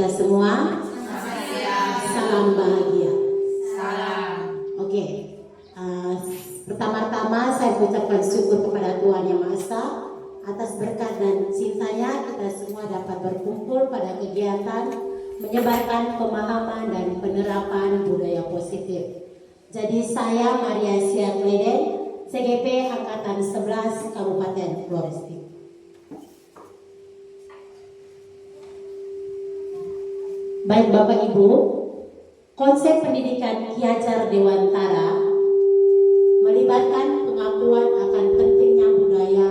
kita semua. Salam bahagia. Salam. Oke, pertama-tama saya mengucapkan syukur kepada Tuhan Yang Maha Esa atas berkat dan cintanya kita semua dapat berkumpul pada kegiatan menyebarkan pemahaman dan penerapan budaya positif. Jadi saya Maria Sia Kleden, CGP Angkatan 11 Kabupaten Flores Timur. Baik Bapak Ibu, konsep pendidikan Ki Hajar Dewantara melibatkan pengakuan akan pentingnya budaya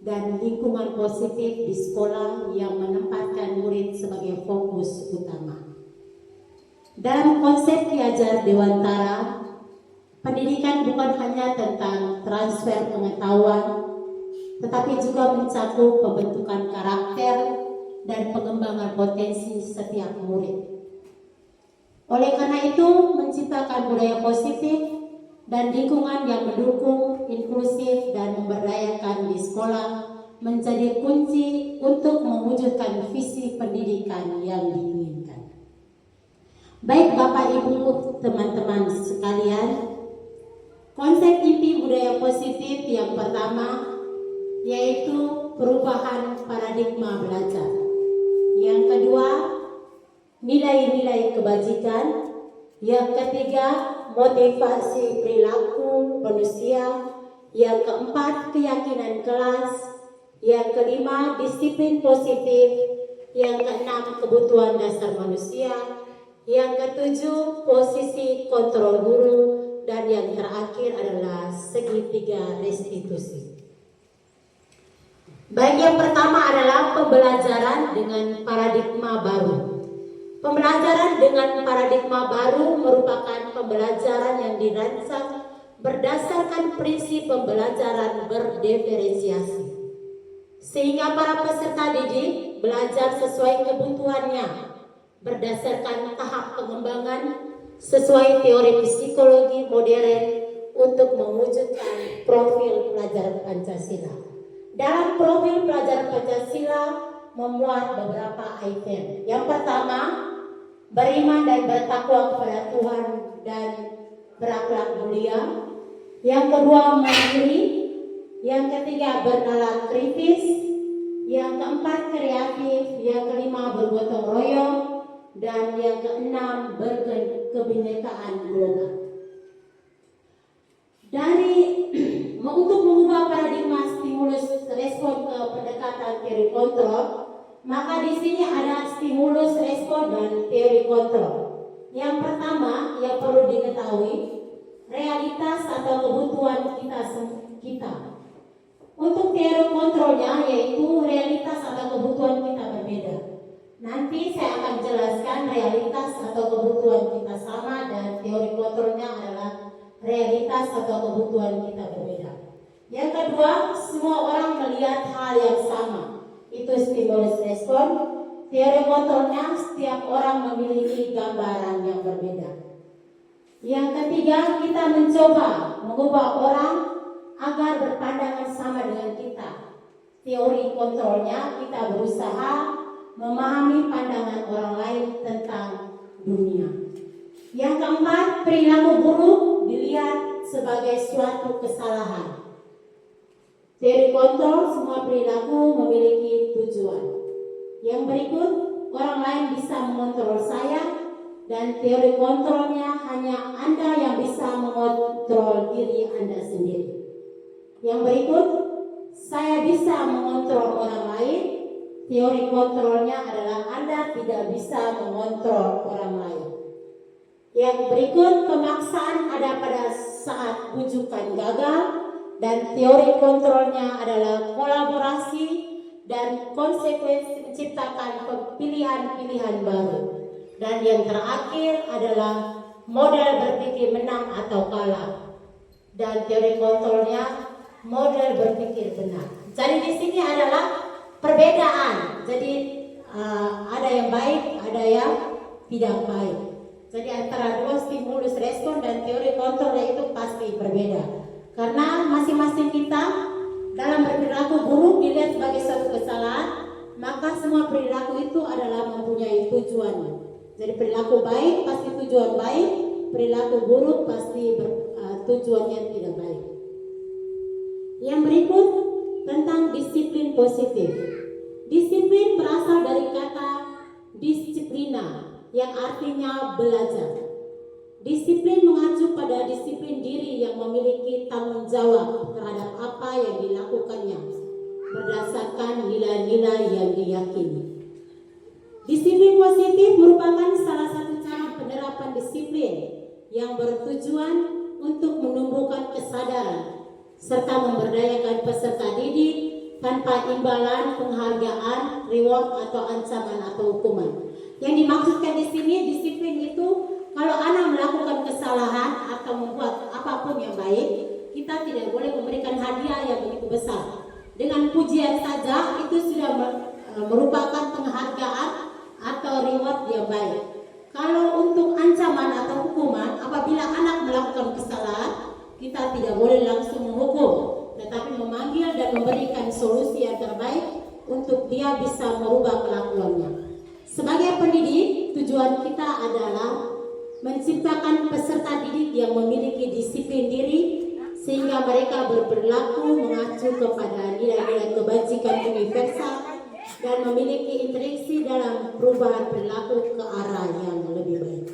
dan lingkungan positif di sekolah yang menempatkan murid sebagai fokus utama. Dalam konsep Ki Hajar Dewantara, pendidikan bukan hanya tentang transfer pengetahuan, tetapi juga mencakup pembentukan karakter dan pengembangan potensi setiap murid. Oleh karena itu, menciptakan budaya positif dan lingkungan yang mendukung, inklusif, dan memberdayakan di sekolah menjadi kunci untuk mewujudkan visi pendidikan yang diinginkan. Baik Bapak Ibu, teman-teman sekalian, konsep inti budaya positif yang pertama yaitu perubahan paradigma belajar. Yang kedua, nilai-nilai kebajikan. Yang ketiga, motivasi perilaku manusia. Yang keempat, keyakinan kelas. Yang kelima, disiplin positif. Yang keenam, kebutuhan dasar manusia. Yang ketujuh, posisi kontrol guru. Dan yang terakhir adalah segitiga restitusi. Baik, yang pertama adalah pembelajaran dengan paradigma baru. Pembelajaran dengan paradigma baru merupakan pembelajaran yang dirancang berdasarkan prinsip pembelajaran berdiferensiasi, sehingga para peserta didik belajar sesuai kebutuhannya berdasarkan tahap pengembangan sesuai teori psikologi modern untuk mewujudkan profil pelajar Pancasila. Dalam profil pelajar Pancasila memuat beberapa item. Yang pertama, beriman dan bertakwa kepada Tuhan dan berakhlak mulia. Yang kedua, mandiri. Yang ketiga, bernalar kritis. Yang keempat, kreatif. Yang kelima, bergotong royong. Dan yang keenam, berkebinekaan global. Untuk mengubah paradigma stimulus respon ke pendekatan teori kontrol, maka di sini ada stimulus respon dan teori kontrol. Yang pertama yang perlu diketahui, realitas atau kebutuhan kita. Untuk teori kontrolnya yaitu realitas atau kebutuhan kita berbeda. Nanti saya akan jelaskan realitas atau kebutuhan kita sama dan teori kontrolnya adalah realitas atau kebutuhan kita berbeda. Yang kedua, semua orang melihat hal yang sama. Itu stimulus respon. Teori kontrolnya, setiap orang memiliki gambaran yang berbeda. Yang ketiga, kita mencoba mengubah orang agar berpandangan sama dengan kita. Teori kontrolnya, kita berusaha memahami pandangan orang lain tentang dunia. Yang keempat, perilaku buruk dilihat sebagai suatu kesalahan. Teori kontrol, semua perilaku memiliki tujuan. Yang berikut, orang lain bisa mengontrol saya, dan teori kontrolnya hanya Anda yang bisa mengontrol diri Anda sendiri. Yang berikut, saya bisa mengontrol orang lain. Teori kontrolnya adalah Anda tidak bisa mengontrol orang lain. Yang berikut, pemaksaan ada pada saat bujukan gagal, dan teori kontrolnya adalah kolaborasi dan konsekuensi menciptakan pilihan-pilihan baru. Dan yang terakhir adalah model berpikir menang atau kalah. Dan teori kontrolnya model berpikir benar. Jadi di sini adalah perbedaan. Jadi ada yang baik, ada yang tidak baik. Jadi antara dua stimulus respon dan teori kontrolnya itu pasti berbeda. Karena masing-masing kita dalam berperilaku buruk dilihat sebagai suatu kesalahan, maka semua perilaku itu itu adalah mempunyai tujuannya. Jadi perilaku baik pasti tujuan baik, perilaku buruk pasti tujuannya tidak baik. Yang berikut tentang disiplin positif. Disiplin berasal dari kata disiplina yang artinya belajar. Disiplin mengacu pada disiplin diri yang memiliki tanggung jawab terhadap apa yang dilakukannya berdasarkan nilai-nilai yang diyakini. Disiplin positif merupakan salah satu cara penerapan disiplin yang bertujuan untuk menumbuhkan kesadaran serta memberdayakan peserta didik tanpa imbalan, penghargaan, reward atau ancaman atau hukuman. Yang dimaksudkan di sini disiplin itu kalau anak melakukan kesalahan atau membuat apapun yang baik, kita tidak boleh memberikan hadiah yang begitu besar. Dengan pujian saja itu sudah merupakan penghargaan atau reward yang baik. Kalau untuk ancaman atau hukuman, apabila anak melakukan kesalahan, kita tidak boleh langsung menghukum, tetapi memanggil dan memberikan solusi yang terbaik untuk dia bisa merubah kelakuannya. Sebagai pendidik, tujuan kita adalah menciptakan peserta didik yang memiliki disiplin diri sehingga mereka berperilaku mengacu kepada nilai-nilai kebajikan universal dan memiliki interaksi dalam perubahan perilaku ke arah yang lebih baik.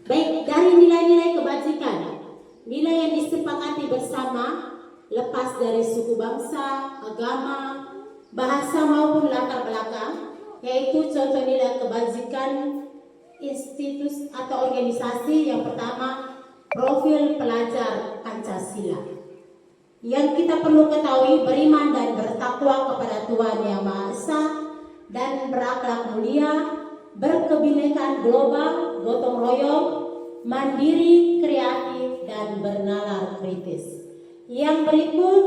Baik, dari nilai-nilai kebajikan, nilai yang disepakati bersama lepas dari suku bangsa, agama, bahasa maupun latar belakang, yaitu contoh nilai kebajikan institusi atau organisasi. Yang pertama, profil pelajar Pancasila. Yang kita perlu ketahui, beriman dan bertakwa kepada Tuhan Yang Maha Esa dan berakhlak mulia, berkebinekaan global, gotong royong, mandiri, kreatif, dan bernalar kritis. Yang berikut,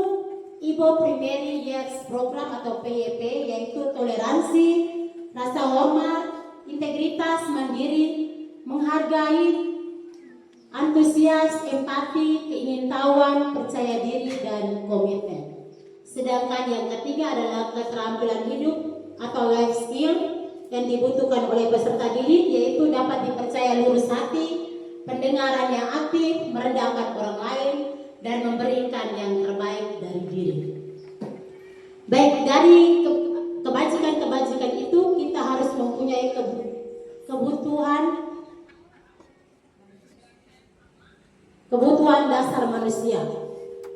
Ibo Primary Years Program atau PYP, yaitu toleransi, rasa hormat, integritas, mandiri, menghargai, antusias, empati, keingintahuan, percaya diri, dan komitmen. Sedangkan yang ketiga adalah keterampilan hidup atau life skill yang dibutuhkan oleh peserta didik, yaitu dapat dipercaya lurus hati, pendengaran yang aktif, merendahkan orang lain, dan memberikan yang terbaik dari diri. Baik, dari kebajikan-kebajikan itu kita harus mempunyai kebutuhan dasar manusia.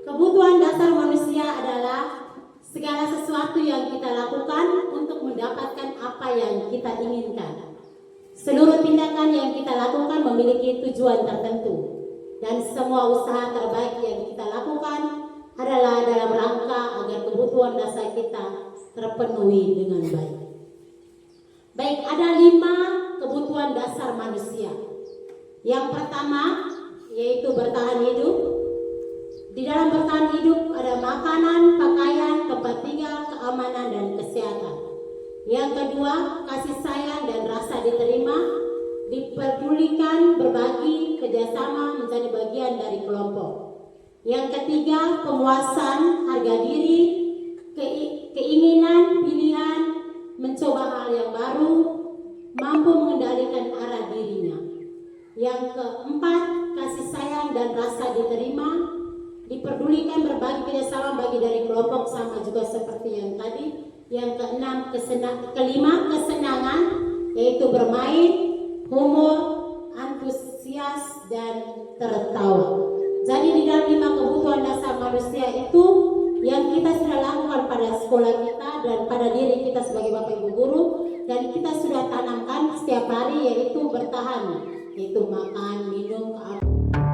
Kebutuhan dasar manusia adalah segala sesuatu yang kita lakukan untuk mendapatkan apa yang kita inginkan. Seluruh tindakan yang kita lakukan memiliki tujuan tertentu, dan semua usaha terbaik yang kita lakukan adalah dalam rangka agar kebutuhan dasar kita terpenuhi dengan baik. Baik, ada 5 kebutuhan dasar manusia. Yang pertama yaitu bertahan hidup. Di dalam bertahan hidup ada makanan, pakaian, tempat tinggal, keamanan, dan kesehatan. Yang kedua, kasih sayang dan rasa diterima, diperdulikan, berbagi, kerjasama, menjadi bagian dari kelompok. Yang ketiga, pemuasan, harga diri, keinginan, pilihan, mencoba hal yang baru, mampu mengendalikan arah dirinya. Yang keempat, kasih sayang dan rasa diterima, diperdulikan, berbagi, kerjasama, bagi dari kelompok, sama juga seperti yang tadi. Yang kelima, kesenangan, yaitu bermain, humor, antusias, dan tertawa. Jadi di dalam 5 kebutuhan dasar manusia itu yang kita sudah lakukan pada sekolah kita dan pada diri kita sebagai Bapak Ibu guru, dan kita sudah tanamkan setiap hari, yaitu bertahan, yaitu makan, minum, keamanan.